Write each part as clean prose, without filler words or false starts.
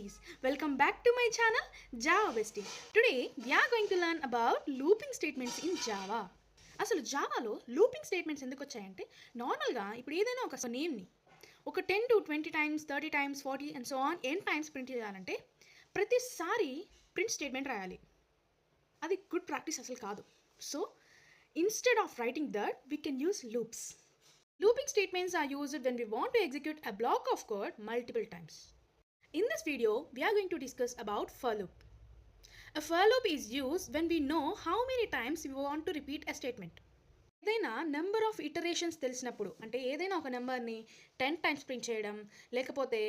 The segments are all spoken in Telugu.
besties, welcome back to my channel Java Bestie. Today we are going to learn about looping statements in Java. అసలు జావాలో లూపింగ్ స్టేట్మెంట్స్ ఎందుకు వచ్చాయంటే నార్మల్గా ఇప్పుడు ఏదైనా ఒక నేమ్ని ఒక 10 to 20 times 30 times 40 and so on n times print చేయాలంటే ప్రతిసారి ప్రింట్ స్టేట్మెంట్ రాయాలి. అది గుడ్ ప్రాక్టీస్ అసలు కాదు. So instead of writing that, we can use loops. Looping statements are used when we want to execute a block of code multiple times. In this video, we are going to discuss about for loop. A for loop is used when we know how many times we want to repeat a statement. ఏదైనా నెంబర్ ఆఫ్ ఇటరేషన్స్ తెలిసినప్పుడు అంటే ఏదైనా ఒక నెంబర్ని 10 times ప్రింట్ చేయడం లేకపోతే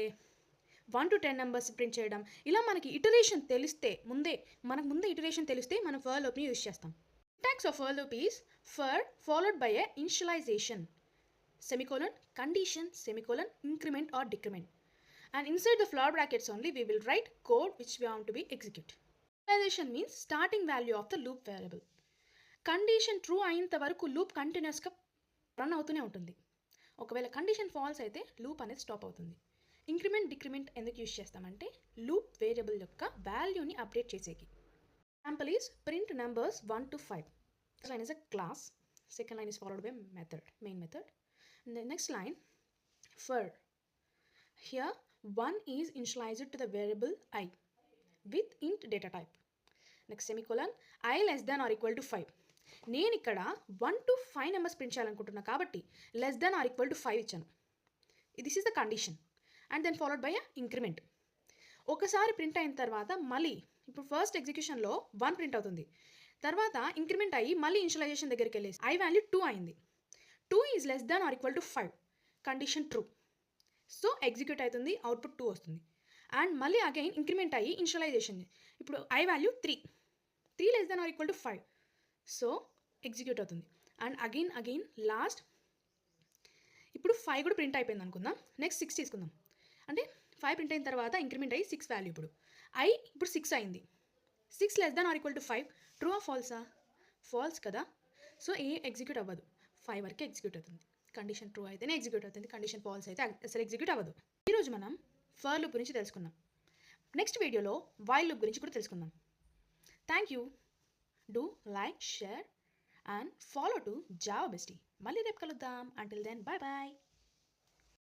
1 to 10 నెంబర్స్ ప్రింట్ చేయడం ఇలా మనకి ఇటరేషన్ తెలిస్తే మనకు ముందే ఇటరేషన్ తెలిస్తే మనం ఫర్ లూప్ని యూజ్ చేస్తాం. Syntax of for loop is for followed by a initialization, semicolon, condition, semicolon, increment or decrement. And inside the floor brackets only we will write code which we want to be execute. Initialization means starting value of the loop variable. Condition true అయినంత వరకు లూప్ కంటిన్యూస్గా రన్ అవుతూనే ఉంటుంది. ఒకవేళ కండిషన్ ఫాల్స్ అయితే లూప్ అనేది స్టాప్ అవుతుంది. ఇంక్రిమెంట్ డిక్రిమెంట్ ఎందుకు యూజ్ చేస్తామంటే లూప్ వేరియబుల్ యొక్క వాల్యూని అప్డేట్ చేసేకి. Example is print numbers 1 to 5. First line is a class, second line is followed by method, main method. And the next line for. Here 1 is initialized to the variable I with int data type. Next semicolon I less than or equal to 5. నేను ఇక్కడ 1 to 5 నెంబర్స్ ప్రింట్ చేయాలనుకుంటున్నా కాబట్టి less than or equal to 5 ఇచ్చాను. This is the condition and then followed by a increment. ఒకసారి ప్రింట్ అయిన తర్వాత మళ్ళీ ఇప్పుడు ఫస్ట్ ఎగ్జిక్యూషన్లో 1 ప్రింట్ అవుతుంది. తర్వాత ఇంక్రిమెంట్ అయ్యి మళ్ళీ ఇనిషియలైజేషన్ దగ్గరికి వెళ్ళేసి ఐ వాల్యూ 2 అయింది. 2 is less than or equal to 5 condition true. So execute అవుతుంది, అవుట్పుట్ 2 వస్తుంది. అండ్ మళ్ళీ అగైన్ ఇంక్రిమెంట్ అయ్యి ఇనిషియలైజేషన్ ఇప్పుడు I value 3 less than or equal to 5 so execute అవుతుంది. అండ్ అగైన్ లాస్ట్ ఇప్పుడు 5 కూడా ప్రింట్ అయిపోయింది అనుకుందాం. నెక్స్ట్ 6 తీసుకుందాం. అంటే 5 ప్రింట్ అయిన తర్వాత ఇంక్రిమెంట్ అయ్యి 6 వాల్యూ ఇప్పుడు 6 అయింది. 6 less than or equal to 5 true ఆ ఫాల్సా? ఫాల్స్ కదా. సో ఎగ్జిక్యూట్ అవ్వదు, 5 వరకే ఎగ్జిక్యూట్ అవుతుంది. కండిషన్ ట్రూ అయితేనే ఎగ్జిక్యూట్ అవుతుంది, కండిషన్ ఫాల్స్ అయితే అసలు ఎగ్జిక్యూట్ అవ్వదు. ఈరోజు మనం ఫర్ లూప్ గురించి తెలుసుకుందాం. నెక్స్ట్ వీడియోలో వైల్ లూప్ గురించి కూడా తెలుసుకుందాం. Thank you. Do like, share and follow to Java bestie. మళ్ళీ రేపు కలుద్దాం. Until then bye bye.